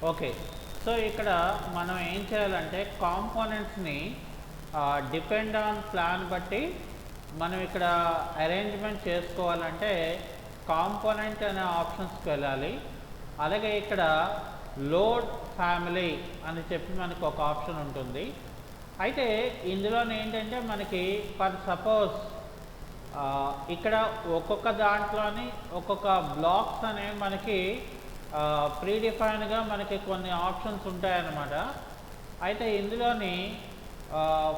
Okay. So ఇక్కడ మనం ఏం చేయాలంటే కాంపోనెంట్స్‌ని డిపెండ్ ఆన్ ప్లాన్ బట్టి మనం ఇక్కడ అరేంజ్‌మెంట్ చేసుకోవాలంటే కాంపోనెంట్ అనే ఆప్షన్స్‌కి వెళ్ళాలి. అలాగే ఇక్కడ లోడ్ ఫ్యామిలీ అని చెప్పి మనకు ఒక ఆప్షన్ ఉంటుంది. అయితే ఇందులోనే ఏంటంటే మనకి ఫర్ సపోజ్ ఇక్కడ ఒక్కొక్క దాంట్లోని ఒక్కొక్క బ్లాక్స్ అనేవి మనకి ప్రీ డిఫైన్డ్గా మనకి కొన్ని ఆప్షన్స్ ఉంటాయన్నమాట. అయితే ఇందులోని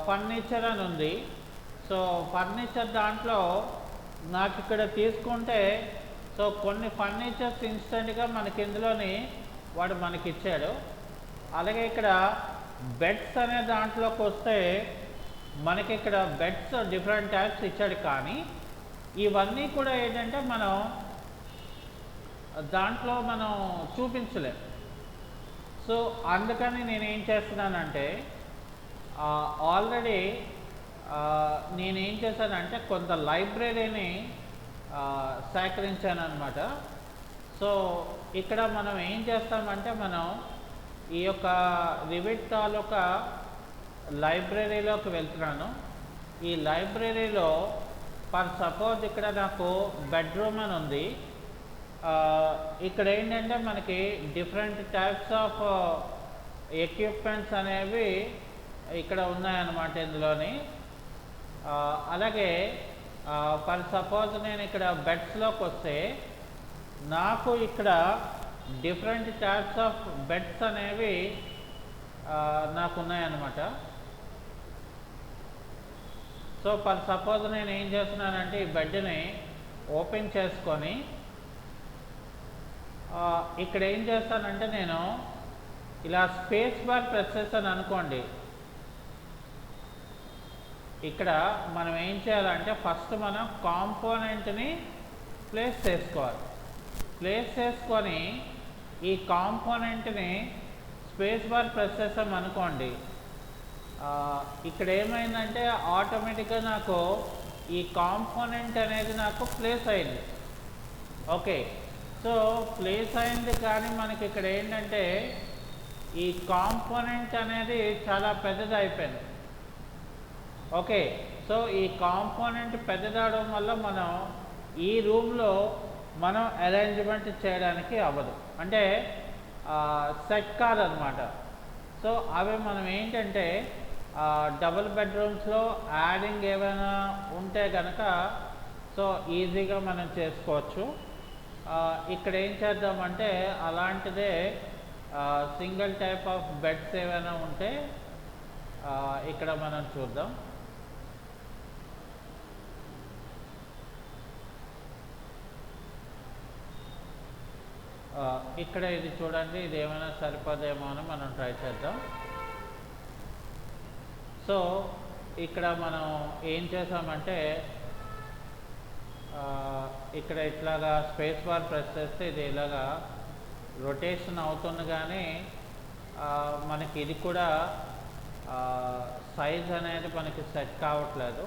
ఫర్నిచర్ అని ఉంది. సో ఫర్నిచర్ దాంట్లో నాకు ఇక్కడ తీసుకుంటే సో కొన్ని ఫర్నిచర్స్ ఇన్స్టెంట్గా మనకి ఇందులోని వాడు మనకి ఇచ్చాడు. అలాగే ఇక్కడ బెడ్స్ అనే దాంట్లోకి వస్తే మనకి ఇక్కడ బెడ్స్ డిఫరెంట్ టైప్స్ ఇచ్చాడు, కానీ ఇవన్నీ కూడా ఏంటంటే మనం దాంట్లో మనం చూపించలేం. సో అందుకని నేను ఏం చేస్తున్నానంటే ఆల్రెడీ నేనేం చేశానంటే కొంత లైబ్రరీని సేకరించాను అనమాట. సో ఇక్కడ మనం ఏం చేస్తామంటే మనం ఈ యొక్క రివిట్ తాలూకా లైబ్రరీలోకి వెళ్తున్నాను. ఈ లైబ్రరీలో ఫర్ సపోజ్ ఇక్కడ నాకు బెడ్రూమ్ అని ఉంది. ఇక్కడ ఏంటంటే మనకి డిఫరెంట్ టైప్స్ ఆఫ్ ఎక్విప్మెంట్స్ అనేవి ఇక్కడ ఉన్నాయన్నమాట ఇందులోని. అలాగే ఫర్ సపోజ్ నేను ఇక్కడ బెడ్స్లోకి వస్తే నాకు ఇక్కడ డిఫరెంట్ టైప్స్ ఆఫ్ బెడ్స్ అనేవి నాకు ఉన్నాయన్నమాట. సో ఫర్ సపోజ్ నేను ఏం చేస్తున్నానంటే ఈ బెడ్ని ఓపెన్ చేసుకొని ఇక్కడ ఏం చేస్తానంటే నేను ఇలా స్పేస్ బార్ ప్రెస్ చేస్తాను అనుకోండి. ఇక్కడ మనం ఏం చేయాలంటే ఫస్ట్ మనం కాంపోనెంట్ని ప్లేస్ చేసుకోవాలి. ప్లేస్ చేసుకొని ఈ కాంపోనెంట్ని స్పేస్ బార్ ప్రెస్ చేస్తాం అనుకోండి, ఇక్కడ ఏమైందంటే ఆటోమేటిక్గా నాకు ఈ కాంపోనెంట్ అనేది నాకు ప్లేస్ అయింది. ఓకే, సో ప్లేస్ అయింది, కానీ మనకి ఇక్కడ ఏంటంటే ఈ కాంపోనెంట్ అనేది చాలా పెద్దది అయిపోయింది. ఓకే, సో ఈ కాంపోనెంట్ పెద్దదవడం వల్ల మనం ఈ రూమ్లో మనం అరేంజ్మెంట్ చేయడానికి అవ్వదు, అంటే సెట్ కాదనమాట. సో అవి మనం ఏంటంటే డబుల్ బెడ్రూమ్స్లో యాడింగ్ ఏమైనా ఉంటే కనుక సో ఈజీగా మనం చేసుకోవచ్చు. ఇక్కడ ఏం చేద్దామంటే అలాంటిదే సింగిల్ టైప్ ఆఫ్ బెడ్స్ ఏమైనా ఉంటే ఇక్కడ మనం చూద్దాం. ఇక్కడ ఇది చూడండి, ఇది ఏమైనా సరిపోదేమో అని మనం ట్రై చేద్దాం. సో ఇక్కడ మనం ఏం చేసామంటే ఇక్కడ ఇట్లాగా స్పేస్ బార్ ప్రెస్ చేస్తే ఇది ఇలాగా రొటేషన్ అవుతుంది, కానీ మనకి ఇది కూడా సైజ్ అనేది మనకి సెట్ కావట్లేదు.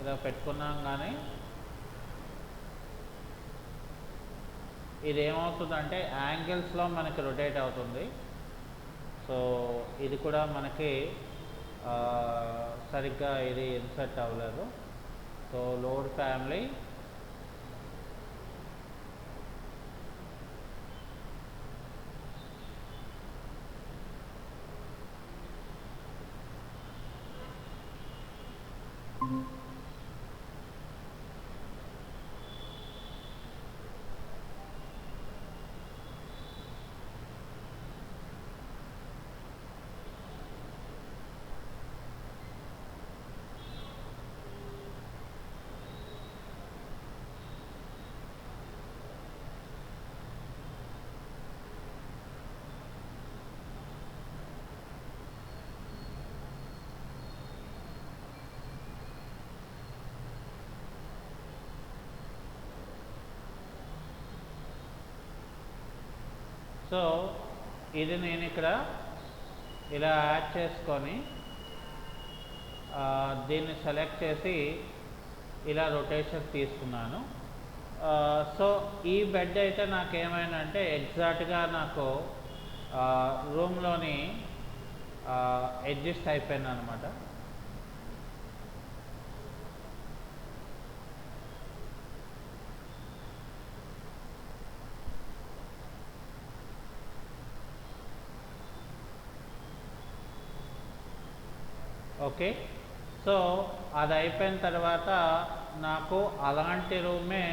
ఇలా పెట్టుకున్నాం, కానీ ఇది ఏమవుతుందంటే యాంగిల్స్లో మనకి రొటేట్ అవుతుంది. సో ఇది కూడా మనకి సరిగ్గా ఇది ఇన్సర్ట్ అవ్వలేదు. సో లోడ్ ఫ్యామిలీ, సో ఇది నేను ఇక్కడ ఇలా యాడ్ చేసుకొని దీన్ని సెలెక్ట్ చేసి ఇలా రొటేషన్ తీసుకున్నాను. సో ఈ బెడ్ అయితే నాకేమైందంటే ఎగ్జాక్ట్గా నాకు రూమ్లోని అడ్జస్ట్ అయిపోయింది అనమాట. ఓకే, సో అది అయిపోయిన తర్వాత నాకు అలాంటి రూమే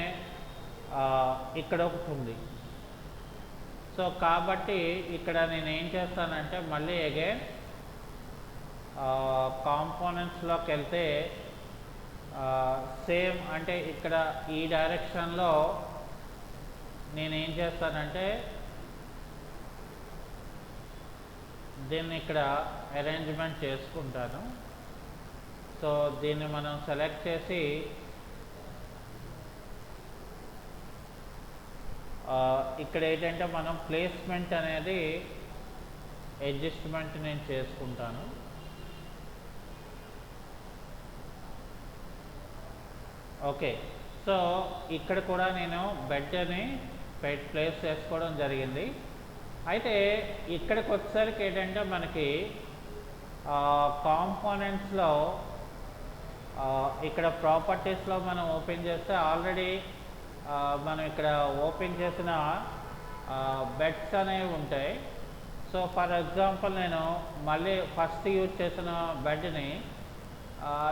ఇక్కడ ఒకటి ఉంది. సో కాబట్టి ఇక్కడ నేను ఏం చేస్తానంటే మళ్ళీ అగైన్ కాంపోనెంట్స్లోకి వెళ్తే సేమ్ అంటే ఇక్కడ ఈ డైరెక్షన్లో నేనేం చేస్తానంటే దీన్ని ఇక్కడ అరేంజ్మెంట్ చేసుకుంటాను. సో దీన్ని మనం సెలెక్ట్ చేసి ఇక్కడ ఏంటంటే మనం ప్లేస్మెంట్ అనేది అడ్జస్ట్మెంట్ నేను చేసుకుంటాను. ఓకే, సో ఇక్కడ కూడా నేను బెడ్ని ప్లేస్ చేసుకోవడం జరిగింది. అయితే ఇక్కడికి వచ్చేసరికి ఏంటంటే మనకి కాంపోనెంట్స్లో ఇక్కడ ప్రాపర్టీస్లో మనం ఓపెన్ చేస్తే ఆల్రెడీ మనం ఇక్కడ ఓపెన్ చేసిన బెడ్స్ అనేవి ఉంటాయి. సో ఫర్ ఎగ్జాంపుల్ నేను మళ్ళీ ఫస్ట్ యూజ్ చేసిన బెడ్ని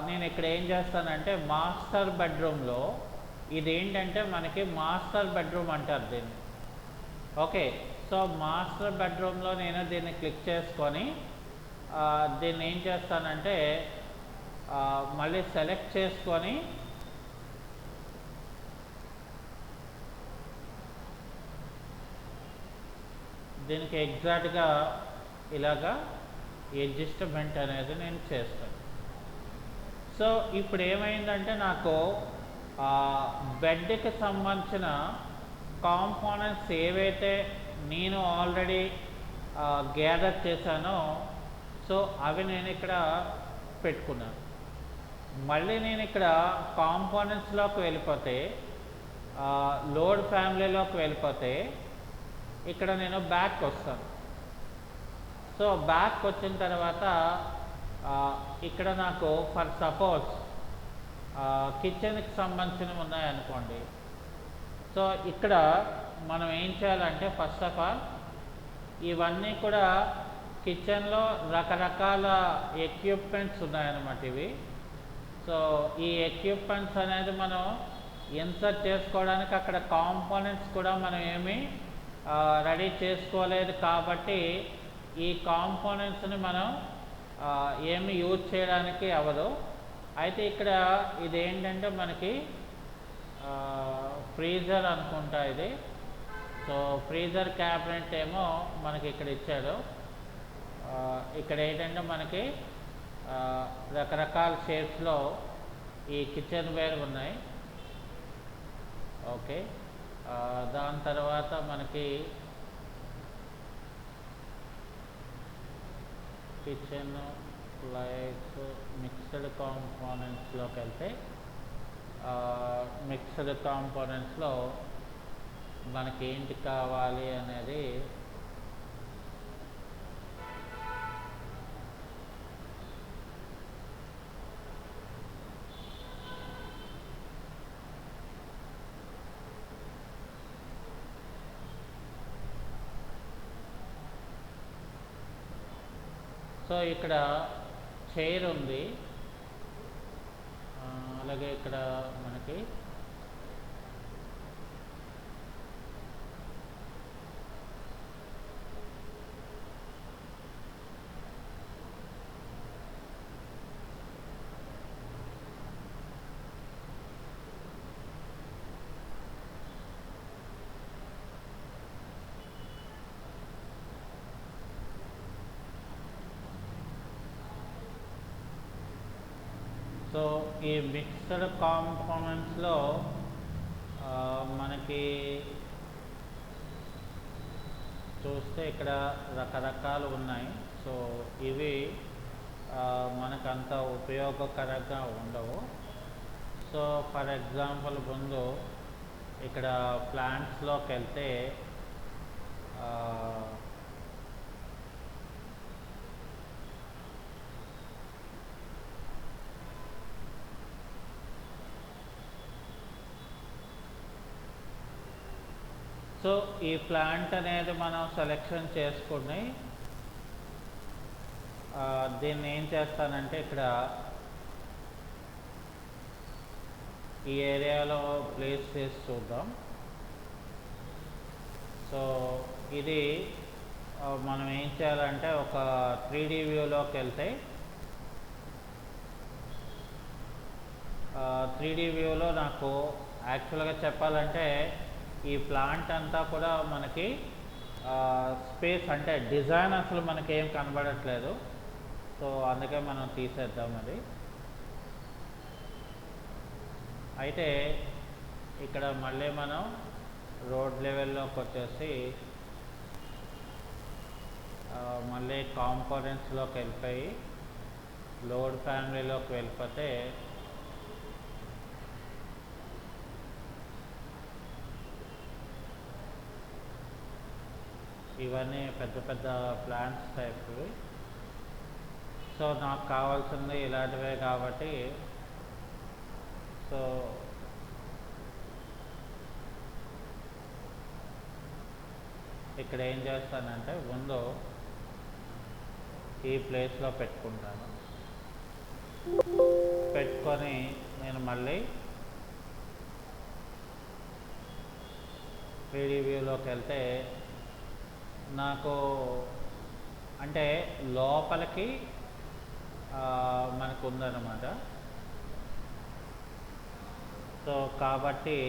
నేను ఇక్కడ ఏం చేస్తానంటే మాస్టర్ బెడ్రూమ్లో, ఇదేంటంటే మనకి మాస్టర్ బెడ్రూమ్ అంటారు దీన్ని. ఓకే, సో మాస్టర్ బెడ్రూమ్లో నేను దీన్ని క్లిక్ చేసుకొని దీన్ని ఏం చేస్తానంటే మళ్ళీ సెలెక్ట్ చేసుకొని దీనికి ఎగ్జాక్ట్గా ఇలాగా అడ్జస్ట్మెంట్ అనేది నేను చేస్తాను. సో ఇప్పుడు ఏమైందంటే నాకు బెడ్కి సంబంధించిన కాంపోనెంట్స్ ఏవైతే నేను ఆల్రెడీ గ్యాదర్ చేశానో సో అవి నేను ఇక్కడ పెట్టుకున్నాను. మళ్ళీ నేను ఇక్కడ కాంపోనెంట్స్లోకి వెళ్ళిపోతే లోడ్ ఫ్యామిలీలోకి వెళ్ళిపోతే ఇక్కడ నేను బ్యాక్ వస్తాను. సో బ్యాక్ వచ్చిన తర్వాత ఇక్కడ నాకు ఫర్ సపోజ్ కిచెన్కి సంబంధించినవి ఉన్నాయనుకోండి. సో ఇక్కడ మనం ఏం చేయాలంటే ఫస్ట్ ఆఫ్ ఆల్ ఇవన్నీ కూడా కిచెన్లో రకరకాల ఎక్విప్మెంట్స్ ఉన్నాయన్నమాట ఇవి. సో ఈ ఎక్విప్మెంట్స్ అనేది మనం ఇన్సర్ట్ చేసుకోవడానికి అక్కడ కాంపోనెంట్స్ కూడా మనం ఏమీ రెడీ చేసుకోలేదు కాబట్టి ఈ కాంపోనెంట్స్ని మనం ఏమి యూజ్ చేయడానికి అవ్వదు. అయితే ఇక్కడ ఇదేంటంటే మనకి ఫ్రీజర్ అనుకుంటా ఇది. సో ఫ్రీజర్ క్యాబినెట్ ఏమో మనకి ఇక్కడ ఇచ్చాడు. ఇక్కడ ఏంటంటే మనకి రకరకాల షేప్స్లో ఈ కిచెన్ వేర్ ఉన్నాయి. ఓకే, దాని తర్వాత మనకి కిచెన్ లైక్ మిక్స్డ్ కాంపోనెంట్స్లోకి వెళ్తే మిక్స్డ్ కాంపోనెంట్స్లో మనకి ఏంటి కావాలి అనేది సో ఇక్కడ చైర్ ఉంది, అలాగే ఇక్కడ మనకి సో ఈ మిక్స్డ్ కాంపోనెంట్స్లో మనకి చూస్తే ఇక్కడ రకరకాలు ఉన్నాయి. సో ఇవి మనకంత ఉపయోగకరంగా ఉండవు. సో ఫర్ ఎగ్జాంపుల్ ముందు ఇక్కడ ప్లాంట్స్లోకి వెళ్తే ఆ, సో ఈ ప్లాంట్ అనేది మనం సెలెక్షన్ చేసుకుని దీన్ని ఏం చేస్తానంటే ఇక్కడ ఈ ఏరియాలో ప్లేస్ చేసి చూద్దాం. సో ఇది మనం ఏం చేయాలంటే ఒక 3D వ్యూలోకి వెళ్తే 3D వ్యూలో నాకు యాక్చువల్గా చెప్పాలంటే ఈ ప్లాంట్ అంతా కూడా మనకి స్పేస్ అంటే డిజైన్ అసలు మనకి ఏం కనబడట్లేదు. సో అందుకే మనం తీసేద్దాం అది. అయితే ఇక్కడ మళ్ళీ మనం రోడ్ లెవెల్లోకి వచ్చేసి మళ్ళీ కాంపోనెంట్స్లోకి వెళ్ళిపోయి లోడ్ ఫ్యామిలీలోకి వెళ్ళిపోతే ఇవన్నీ పెద్ద పెద్ద ప్లాంట్స్ టైప్వి. సో నాకు కావాల్సింది ఇలాంటివే కాబట్టి సో ఇక్కడ ఏం చేస్తానంటే ముందు ఈ ప్లేస్లో పెట్టుకుంటాను. పెట్టుకొని నేను మళ్ళీ 3D వ్యూలోకి వెళ్తే నాకు అంటే లోపలికి మనకు ఉందన్నమాట. సో కాబట్టి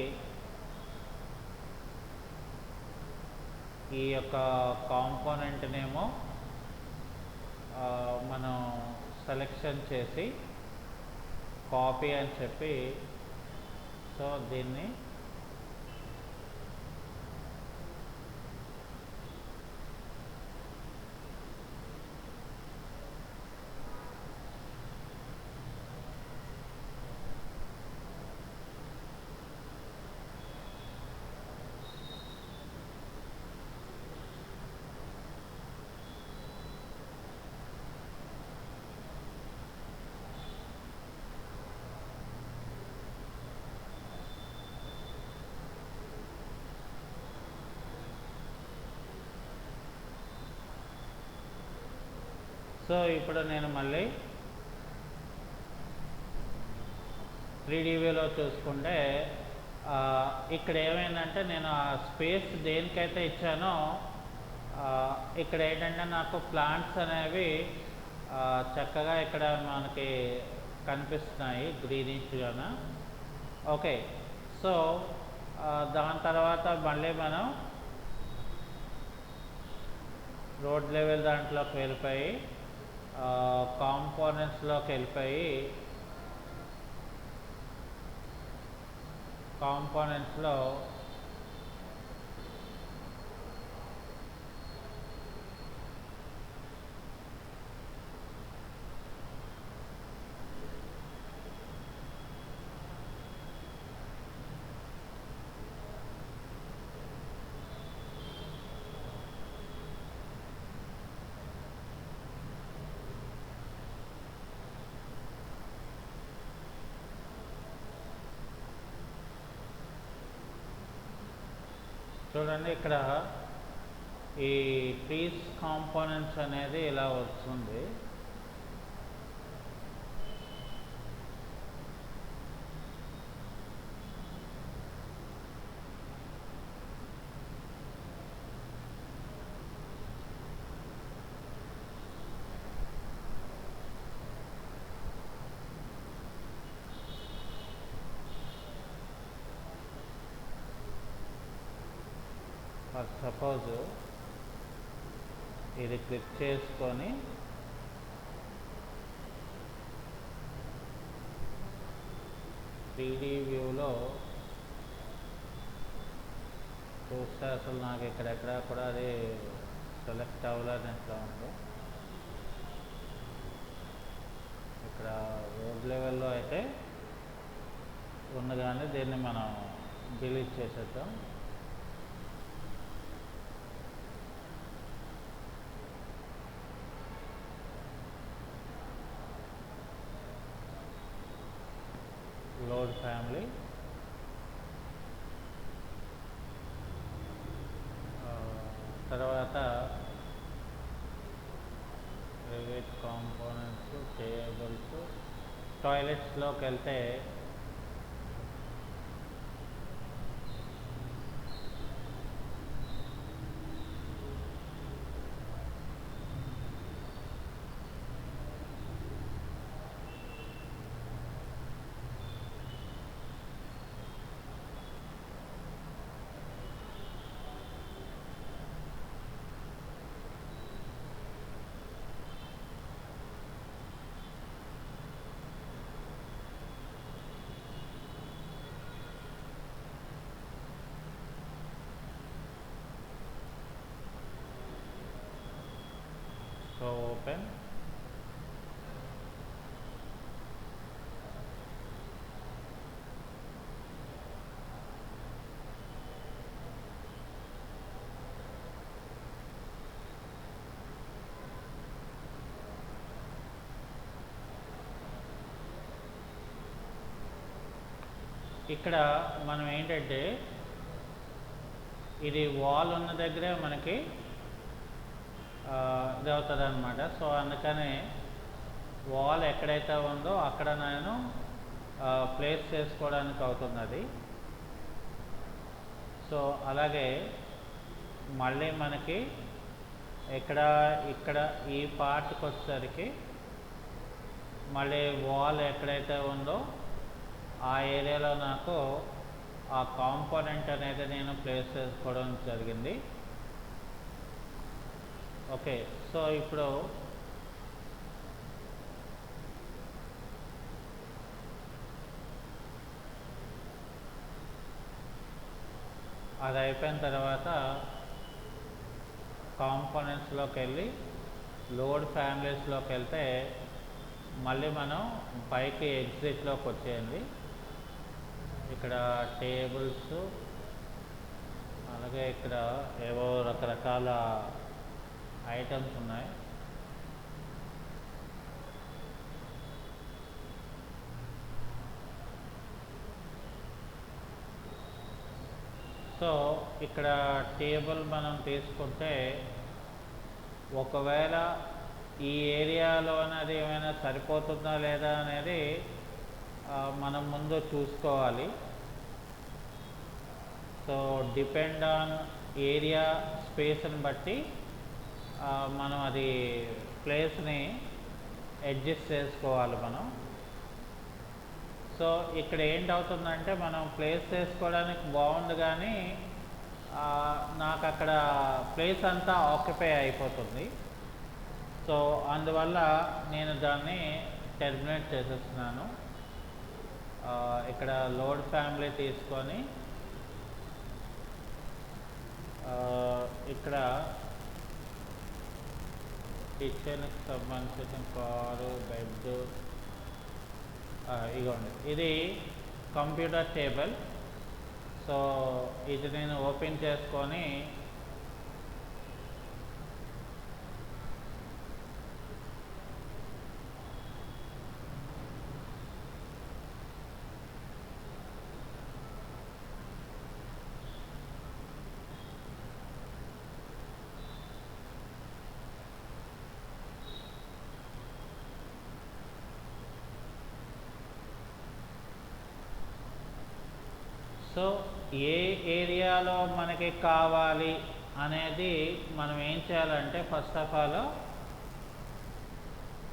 ఈ యొక్క కాంపోనెంట్నేమో మనం సెలెక్షన్ చేసి కాపీ అని చెప్పి సో దీన్ని సో ఇప్పుడు నేను మళ్ళీ 3D వ్యూలో చూసుకుంటే ఇక్కడ ఏమైందంటే నేను ఆ స్పేస్ దేనికైతే ఇచ్చానో ఇక్కడ ఏంటంటే నాకు ప్లాంట్స్ అనేవి చక్కగా ఇక్కడ మనకి కనిపిస్తున్నాయి గ్రీనిష్గాన. ఓకే, సో దాని తర్వాత మళ్ళీ మనం రోడ్ లెవెల్ దాంట్లోకి వెళ్ళిపోయి కాంపోనెంట్స్లోకి వెళ్ళిపోయి కాంపోనెంట్స్లో చూడండి ఇక్కడ ఈ ట్రీస్ కాంపోనెంట్స్ అనేది ఇలా వస్తుంది. ఫర్ సపోజ్ ఇది క్లిక్ చేసుకొని త్రీ డీ వ్యూలో చూస్తే అసలు నాకు ఇక్కడెక్కడ కూడా అది సెలెక్ట్ అవ్వలేనట్లా ఉంది. ఇక్కడ రోడ్ లెవెల్లో అయితే ఉంది, కానీ దీన్ని మనం డిలీట్ చేసేద్దాం. లోడ్ ఫ్యామిలీ, తర్వాత ప్రైవేట్ కాంపోనెంట్స్, టేబుల్స్, టాయిలెట్స్లోకి వెళ్తే ఓపెన్, ఇక్కడ మనం ఏంటంటే ఇది వాల్ ఉన్న దగ్గరే మనకి ఇది అవుతుంది అనమాట. సో అందుకని వాల్ ఎక్కడైతే ఉందో అక్కడ నేను ప్లేస్ చేసుకోవడానికి అవుతుంది అది. సో అలాగే మళ్ళీ మనకి ఇక్కడ ఈ పార్ట్కి వచ్చేసరికి మళ్ళీ వాల్ ఎక్కడైతే ఉందో ఆ ఏరియాలో నాకు ఆ కాంపోనెంట్ అనేది నేను ప్లేస్ చేసుకోవడం జరిగింది. ఓకే, సో ఇప్పుడు అది అయిపోయిన తర్వాత కాంపోనెంట్స్లోకి వెళ్ళి లోడ్ ఫ్యామిలీస్లోకి వెళ్తే మళ్ళీ మనం పైకి ఎగ్జిట్లోకి వచ్చేయండి. ఇక్కడ టేబుల్స్, అలాగే ఇక్కడ ఏవో రకరకాల ఐటమ్స్ ఉన్నాయి. సో ఇక్కడ టేబుల్ మనం తీసుకుంటే ఒకవేళ ఈ ఏరియాలో అనేది ఏమైనా సరిపోతుందా లేదా అనేది మనం ముందు చూసుకోవాలి. సో డిపెండ్ ఆన్ ఏరియా స్పేస్ని బట్టి మనం అది ప్లేస్ని అడ్జస్ట్ చేసుకోవాలి మనం. సో ఇక్కడ ఏంటవుతుందంటే మనం ప్లేస్ చేసుకోవడానికి బాగుంది కానీ నాకు అక్కడ ప్లేస్ అంతా ఆక్యుపై అయిపోతుంది. సో అందువల్ల నేను దాన్ని టెర్మినేట్ చేసేస్తున్నాను. ఇక్కడ లోడ్ ఫ్యామిలీ తీసుకొని ఇక్కడ కిచెన్కి సంబంధించిన కారు, బెడ్, ఇగోండి ఇది కంప్యూటర్ టేబుల్. సో ఇది నేను ఓపెన్ చేసుకొని సో ఏ ఏరియాలో మనకి కావాలి అనేది మనం ఏం చేయాలంటే ఫస్ట్ ఆఫ్ ఆల్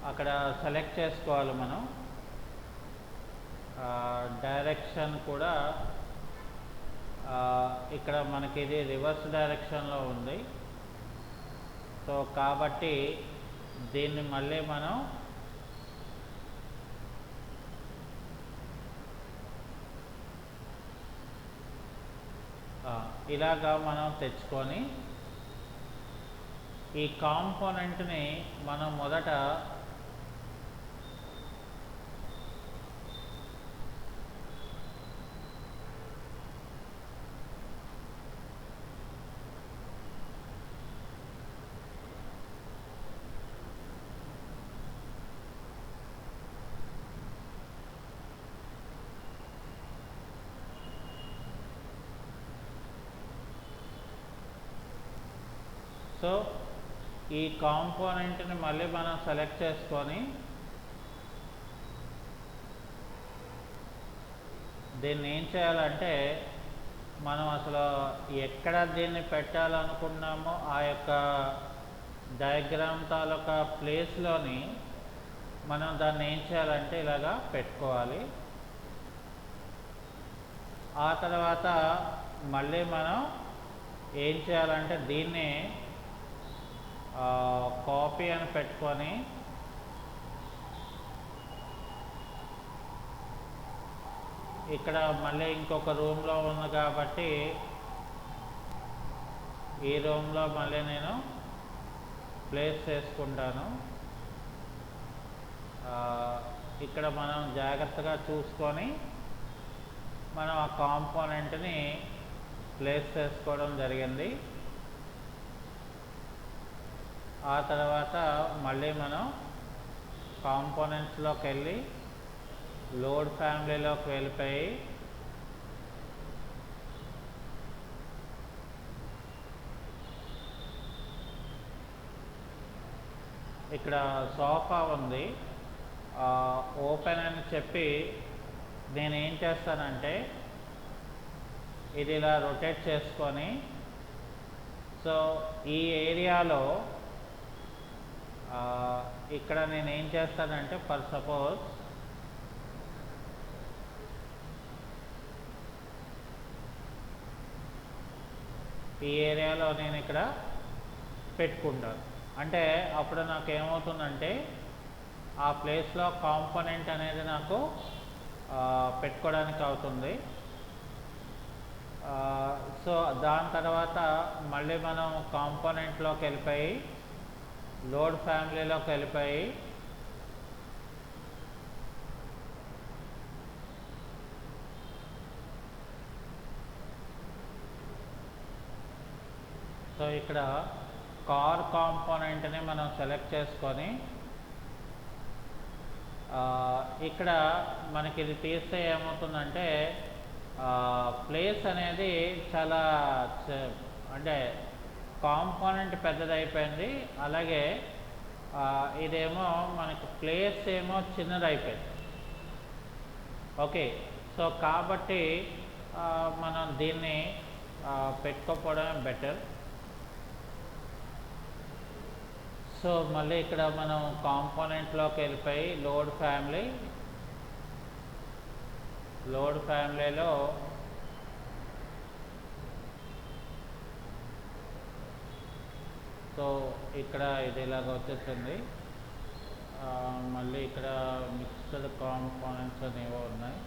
అక్కడ సెలెక్ట్ చేసుకోవాలి మనం. డైరెక్షన్ కూడా ఇక్కడ మనకి ఇది రివర్స్ డైరెక్షన్లో ఉంది. సో కాబట్టి దీన్ని మళ్ళీ మనం ఇలాగా మనం తెచ్చుకొని ఈ కాంపోనెంట్ని మనం మొదట సో ఈ కాంపోనెంట్ని మళ్ళీ మనం సెలెక్ట్ చేసుకొని దీన్ని ఏం చేయాలంటే మనం అసలు ఎక్కడ దీన్ని పెట్టాలనుకున్నామో ఆ యొక్క డయాగ్రామ్ తాలూకా ప్లేస్లోని మనం దాన్ని ఏం చేయాలంటే ఇలాగా పెట్టుకోవాలి. ఆ తర్వాత మళ్ళీ మనం ఏం చేయాలంటే దీన్ని కాపీ అని పెట్టుకొని ఇక్కడ మళ్ళీ ఇంకొక రూమ్లో ఉంది కాబట్టి ఈ రూమ్లో మళ్ళీ నేను ప్లేస్ చేసుకుంటాను. ఇక్కడ మనం జాగ్రత్తగా చూసుకొని మనం ఆ కాంపోనెంట్ని ప్లేస్ చేసుకోవడం జరిగింది. ఆ తర్వాత మళ్ళీ మనం కాంపోనెంట్స్లోకి వెళ్ళి లోడ్ ఫ్యామిలీలోకి వెళ్ళిపోయి ఇక్కడ సోఫా ఉంది, ఓపెన్ అని చెప్పి నేను ఏం చేస్తానంటే ఇది ఇలా రొటేట్ చేసుకొని సో ఈ ఏరియాలో ఇక్కడ నేను ఏం చేస్తానంటే ఫర్ సపోజ్ ఈ ఏరియాలో నేను ఇక్కడ పెట్టుకుంటాను. అంటే అప్పుడు నాకు ఏమవుతుందంటే ఆ ప్లేస్లో కాంపోనెంట్ అనేది నాకు పెట్టుకోవడానికి అవుతుంది. సో దాని తర్వాత మళ్ళీ మనం కాంపోనెంట్లోకి వెళ్ళిపోయి లోడ్ ఫ్యామిలీలోకి వెళ్ళిపోయి సో ఇక్కడ కార్ కాంపోనెంట్ని మనం సెలెక్ట్ చేసుకొని ఇక్కడ మనకి ఇది తీస్తే ఏమవుతుందంటే ప్లేస్ అనేది చాలా అంటే కాంపోనెంట్ పెద్దదైపోయింది, అలాగే ఇదేమో మనకి ప్లేస్ ఏమో చిన్నదైపోయింది. ఓకే, సో కాబట్టి మనం దీన్ని పెట్టుకోకపోవడమే బెటర్. సో మళ్ళీ ఇక్కడ మనం కాంపోనెంట్లోకి వెళ్ళిపోయి లోడ్ ఫ్యామిలీలో సో ఇక్కడ ఇది ఇలాగ వచ్చేస్తుంది. మళ్ళీ ఇక్కడ మిక్స్డ్ కాంపోనెంట్స్ అనేవి ఉన్నాయి.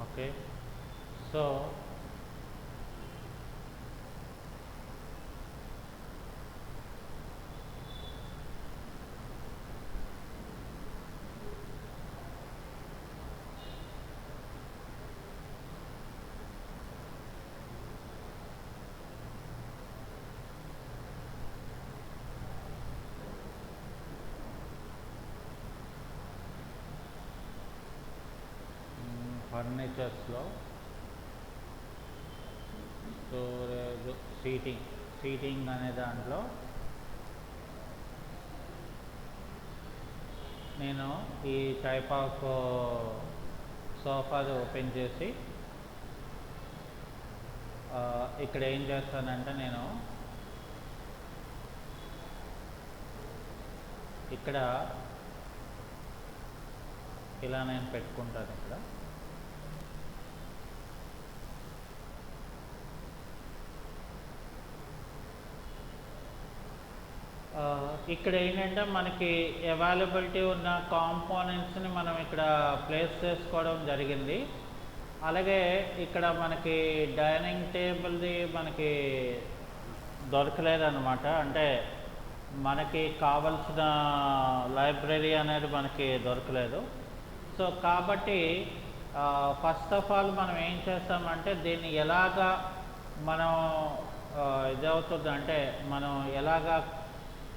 ఓకే, సో ఫీచర్స్లో స్టోరేజ్ సీటింగ్ అనే దాంట్లో నేను ఈ టైప్ ఆఫ్ సోఫాది ఓపెన్ చేసి ఇక్కడ ఏం చేస్తానంటే నేను ఇక్కడ ఇలా నేను పెట్టుకుంటాను. ఇక్కడ ఏంటంటే మనకి అవైలబిలిటీ ఉన్న కాంపోనెంట్స్ని మనం ఇక్కడ ప్లేస్ చేసుకోవడం జరిగింది. అలాగే ఇక్కడ మనకి డైనింగ్ టేబుల్ది మనకి దొరకలేదన్నమాట. అంటే మనకి కావలసిన లైబ్రరీ అనేది మనకి దొరకలేదు. సో కాబట్టి ఫస్ట్ ఆఫ్ ఆల్ మనం ఏం చేస్తామంటే దీన్ని ఎలాగా మనం ఇదవుతుంది అంటే మనం ఎలాగా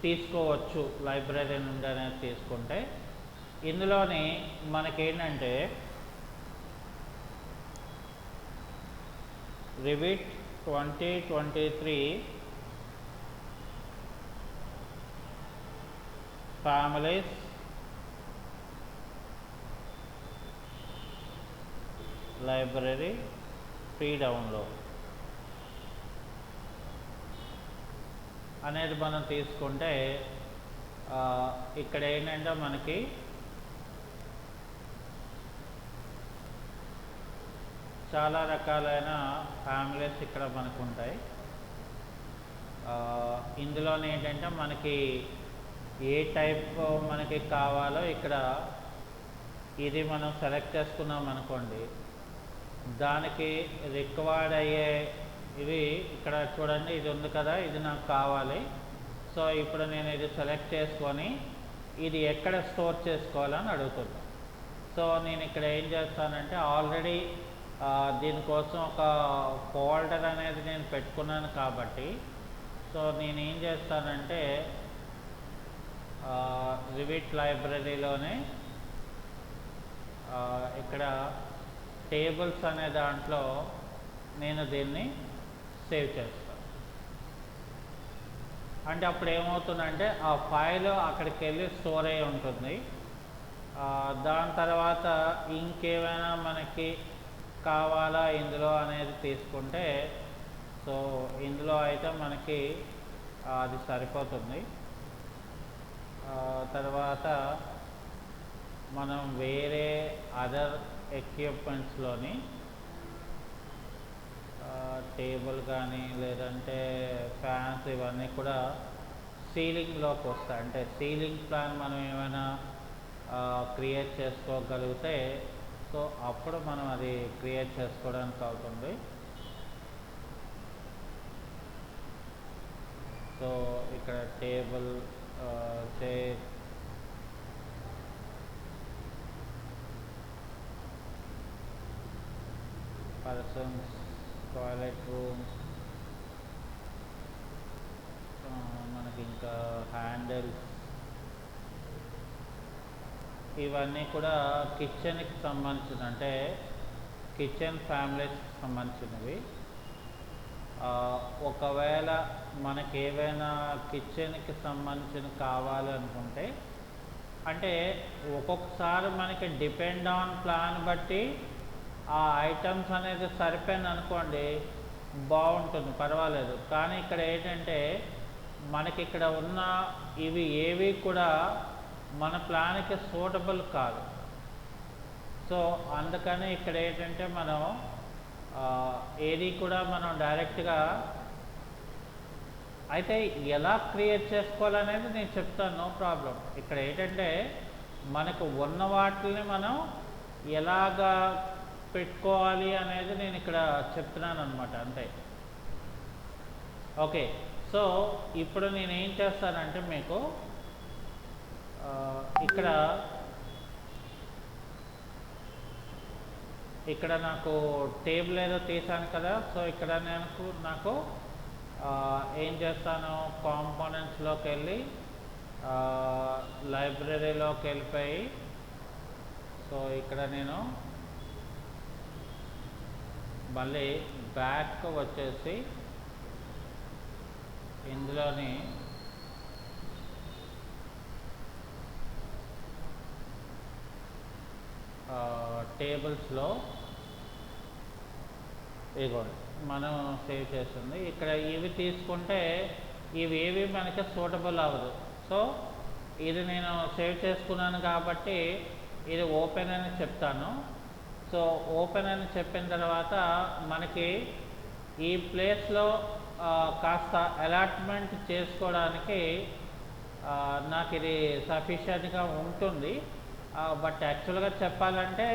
తీసుకోవచ్చు లైబ్రరీ నుండి అనేది తీసుకుంటే ఇందులోని మనకేంటంటే rivet 2023 families library free download అనేది మనం తీసుకుంటే ఇక్కడ ఏంటంటే మనకి చాలా రకాలైన ఫ్యామిలీస్ ఇక్కడ మనకు ఉంటాయి. ఇందులోనే ఏంటంటే మనకి ఏ టైప్ మనకి కావాలో ఇక్కడ ఇది మనం సెలెక్ట్ చేసుకున్నాం అనుకోండి, దానికి రిక్వైర్డ్ అయ్యే ఇవి ఇక్కడ చూడండి, ఇది ఉంది కదా, ఇది నాకు కావాలి. సో ఇప్పుడు నేను ఇది సెలెక్ట్ చేసుకొని ఇది ఎక్కడ స్టోర్ చేసుకోవాలని అడుగుతున్నాను. సో నేను ఇక్కడ ఏం చేస్తానంటే ఆల్రెడీ దీనికోసం ఒక ఫోల్డర్ అనేది నేను పెట్టుకున్నాను కాబట్టి సో నేను ఏం చేస్తానంటే రివిట్ లైబ్రరీలోనే ఇక్కడ టేబుల్స్ అనే దాంట్లో నేను దీన్ని సేవ్ చేస్తాను. అంటే అప్పుడు ఏమవుతుందంటే ఆ ఫైల్ అక్కడికి వెళ్ళి స్టోర్ అయి ఉంటుంది. దాని తర్వాత ఇంకేమైనా మనకి కావాలా ఇందులో అనేది తీసుకుంటే సో ఇందులో అయితే మనకి అది సరిపోతుంది. తర్వాత మనం వేరే అదర్ ఎక్విప్మెంట్స్లోని టేబుల్ కానీ లేదంటే ఫ్యాన్స్ ఇవన్నీ కూడా సీలింగ్లోకి వస్తాయి. అంటే సీలింగ్ ప్లాన్ మనం ఏమైనా క్రియేట్ చేసుకోగలిగితే సో అప్పుడు మనం అది క్రియేట్ చేసుకోవడానికి అవుతుంది. సో ఇక్కడ table chair persons toilet room మనకి ఇంకా హ్యాండిల్స్ ఇవన్నీ కూడా కిచెన్కి సంబంధించిన అంటే కిచెన్ ఫ్యామిలీస్కి సంబంధించినవి. ఒకవేళ మనకి ఏవైనా కిచెన్కి సంబంధించిన కావాలి అనుకుంటే అంటే ఒక్కొక్కసారి మనకి డిపెండ్ ఆన్ ప్లాన్ బట్టి ఆ ఐటమ్స్ అనేది సరిపోయింది అనుకోండి బాగుంటుంది, పర్వాలేదు. కానీ ఇక్కడ ఏంటంటే మనకి ఇక్కడ ఉన్న ఇవి ఏవి కూడా మన ప్లాన్కి సూటబుల్ కాదు. సో అందుకని ఇక్కడ ఏంటంటే మనం ఏది కూడా మనం డైరెక్ట్గా అయితే ఎలా క్రియేట్ చేసుకోవాలనేది నేను చెప్తాను, నో ప్రాబ్లం. ఇక్కడ ఏంటంటే మనకు ఉన్న వాటిని మనం ఎలాగా పెట్టుకోవాలి అనేది నేను ఇక్కడ చెప్తున్నాను అనమాట, అంతే. ఓకే, సో ఇప్పుడు నేను ఏం చేస్తానంటే మీకు ఇక్కడ నాకు టేబుల్ ఏదో తీసాను కదా. సో ఇక్కడ నాకు ఏం చేస్తాను, కాంపోనెంట్స్లోకి వెళ్ళి లైబ్రరీలోకి వెళ్ళిపోయి సో ఇక్కడ నేను మళ్ళీ బ్యాక్ వచ్చేసి ఇందులోని టేబుల్స్లో ఇదిగోండి మనం సేవ్ చేస్తుంది. ఇక్కడ ఇవి తీసుకుంటే ఇవి ఏవి మనకి సూటబుల్ అవ్వదు. సో ఇది నేను సేవ్ చేసుకున్నాను కాబట్టి ఇది ఓపెన్ అని చెప్తాను. సో ఓపెన్ అని చెప్పిన తర్వాత మనకి ఈ ప్లేస్లో కాస్త అలాట్మెంట్ చేసుకోవడానికి నాకు ఇది సఫిషియెంట్గా ఉంటుంది. బట్ యాక్చువల్గా చెప్పాలంటే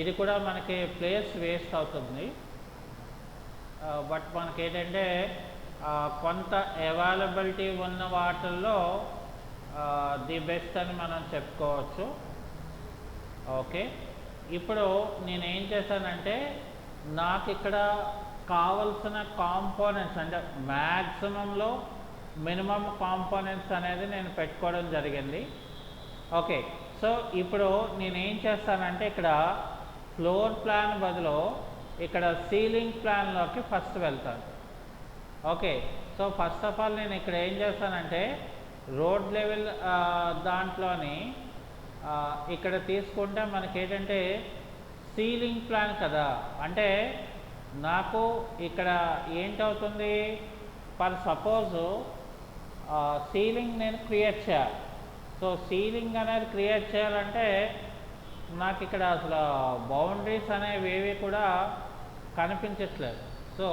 ఇది కూడా మనకి ప్లేస్ వేస్ట్ అవుతుంది. బట్ మనకి ఏంటంటే కొంత అవైలబిలిటీ ఉన్న వాటిల్లో ది బెస్ట్ అని మనం చెప్పుకోవచ్చు. ఓకే, ఇప్పుడు నేనేం చేశానంటే నాకు ఇక్కడ కావలసిన కాంపోనెంట్స్ అంటే మ్యాక్సిమంలో మినిమం కాంపోనెంట్స్ అనేది నేను పెట్టుకోవడం జరిగింది. ఓకే, సో ఇప్పుడు నేనేం చేస్తానంటే ఇక్కడ ఫ్లోర్ ప్లాన్ బదులు ఇక్కడ సీలింగ్ ప్లాన్లోకి ఫస్ట్ వెళ్తాను. Okay, so first of all నేను ఇక్కడ ఏం చేస్తానంటే రోడ్ లెవెల్ దాంట్లోని ఇక్కడ తీసుకుంటే మనకి ఏంటంటే సీలింగ్ ప్లాన్ కదా, అంటే నాకు ఇక్కడ ఏంటవుతుంది, ఫర్ సపోజు సీలింగ్ నేను క్రియేట్ చేయాలి. సో సీలింగ్ అనేది క్రియేట్ చేయాలంటే నాకు ఇక్కడ అసలు బౌండరీస్ అనేవి ఏవి కూడా కనిపించట్లేదు. సో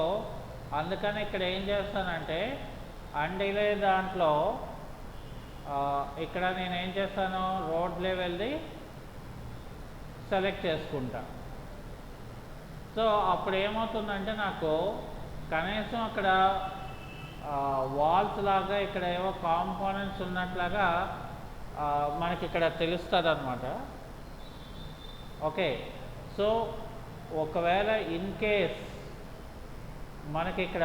అందుకని ఇక్కడ ఏం చేస్తానంటే అండిలే దాంట్లో ఇక్కడ నేను ఏం చేస్తాను, రోడ్ లెవెల్ది సెలెక్ట్ చేసుకుంటా. సో అప్పుడు ఏమవుతుందంటే నాకు కనీసం అక్కడ వాల్స్ లాగా ఇక్కడ ఏవో కాంపోనెంట్స్ ఉన్నట్లాగా మనకి ఇక్కడ తెలుస్తుంది అన్నమాట. ఓకే, సో ఒకవేళ ఇన్ కేస్ మనకి ఇక్కడ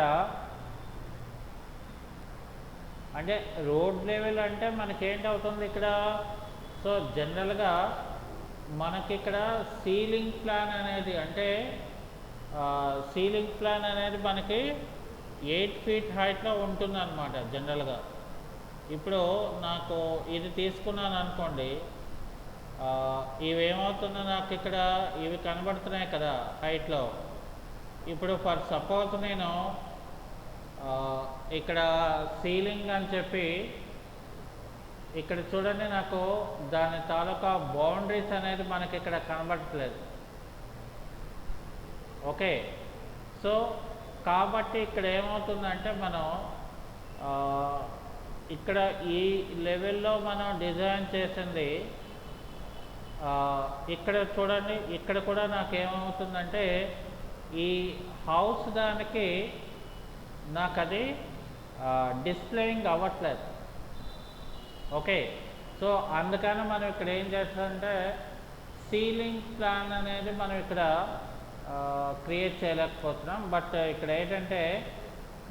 అంటే రోడ్ లెవెల్ అంటే మనకేంటవుతుంది ఇక్కడ, సో జనరల్గా మనకి ఇక్కడ సీలింగ్ ప్లాన్ అనేది అంటే సీలింగ్ ప్లాన్ అనేది మనకి 8 feet హైట్లో ఉంటుంది అన్నమాట జనరల్గా. ఇప్పుడు నాకు ఇది తీసుకున్నాను అనుకోండి, ఇవేమవుతుందో నాకు ఇక్కడ ఇవి కనబడుతున్నాయి కదా హైట్లో. ఇప్పుడు ఫర్ సపోజ్ నేను ఇక్కడ సీలింగ్ అని చెప్పి ఇక్కడ చూడండి నాకు దాని తాలూకా బౌండరీస్ అనేది మనకి ఇక్కడ కనబడట్లేదు. ఓకే, సో కాబట్టి ఇక్కడ ఏమవుతుందంటే మనం ఇక్కడ ఈ లెవెల్లో మనం డిజైన్ చేసింది ఇక్కడ చూడండి, ఇక్కడ కూడా నాకు ఏమవుతుందంటే ఈ హౌస్ దానికి నాకు అది డిస్ప్లేయింగ్ అవ్వట్లేదు. ఓకే, సో అందుకని మనం ఇక్కడ ఏం చేస్తామంటే సీలింగ్ ప్లాన్ అనేది మనం ఇక్కడ క్రియేట్ చేయలేకపోతున్నాం. బట్ ఇక్కడ ఏంటంటే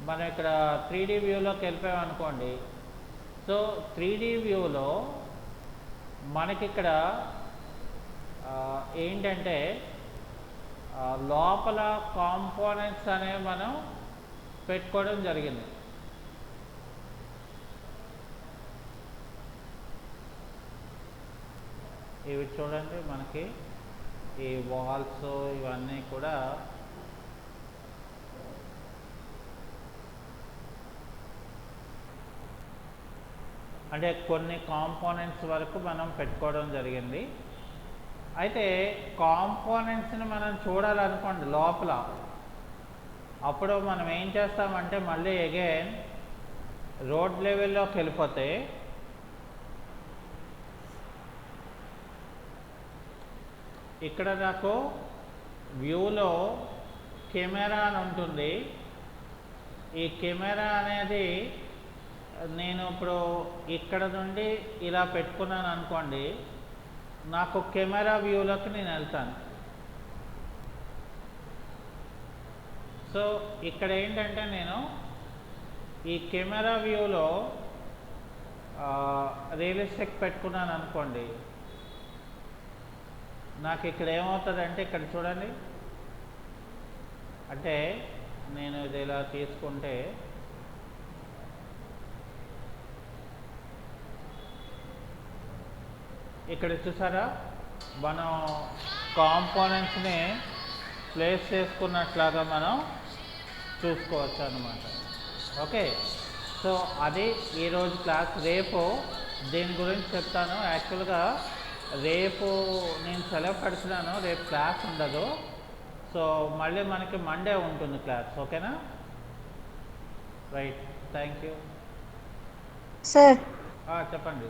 మనం ఇక్కడ 3D వ్యూలోకి వెళ్ళిపోయాం అనుకోండి. సో 3D వ్యూలో మనకి ఇక్కడ ఏంటంటే లోపల కాంపోనెంట్స్ అనేవి మనం పెట్టుకోవడం జరిగింది. ఇవి చూడండి మనకి ఈ వాల్స్ ఇవన్నీ కూడా అంటే కొన్ని కాంపోనెంట్స్ వరకు మనం పెట్టుకోవడం జరిగింది. అయితే కాంపోనెంట్స్ని మనం చూడాలనుకోండి లోపల, అప్పుడు మనం ఏం చేస్తామంటే మళ్ళీ అగైన్ రోడ్ లెవెల్లోకి వెళ్ళిపోతే ఇక్కడ నాకు వ్యూలో కెమెరా అని ఉంటుంది. ఈ కెమెరా అనేది నేను ఇప్పుడు ఇక్కడ నుండి ఇలా పెట్టుకున్నాను అనుకోండి, నాకు కెమెరా వ్యూలోకి నేను వెళ్తాను. సో ఇక్కడ ఏంటంటే నేను ఈ కెమెరా వ్యూలో రియలిస్టిక్ పెట్టుకున్నాను అనుకోండి, నాకు ఇక్కడ ఏమవుతుందంటే ఇక్కడ చూడండి అంటే నేను ఇది ఇలా తీసుకుంటే ఇక్కడ చూసారా, మనం కాంపోనెంట్స్ని ప్లేస్ చేసుకున్నట్లాగా మనం చూసుకోవచ్చు అన్నమాట. ఓకే, సో అది ఈరోజు క్లాస్. రేపు దీని గురించి చెప్తాను. యాక్చువల్గా రేపు నేను సెలవు పెడుతున్నాను, రేపు క్లాస్ ఉండదు. సో మళ్ళీ మనకి మండే ఉంటుంది క్లాస్. ఓకేనా? Right, thank you sir. చెప్పండి.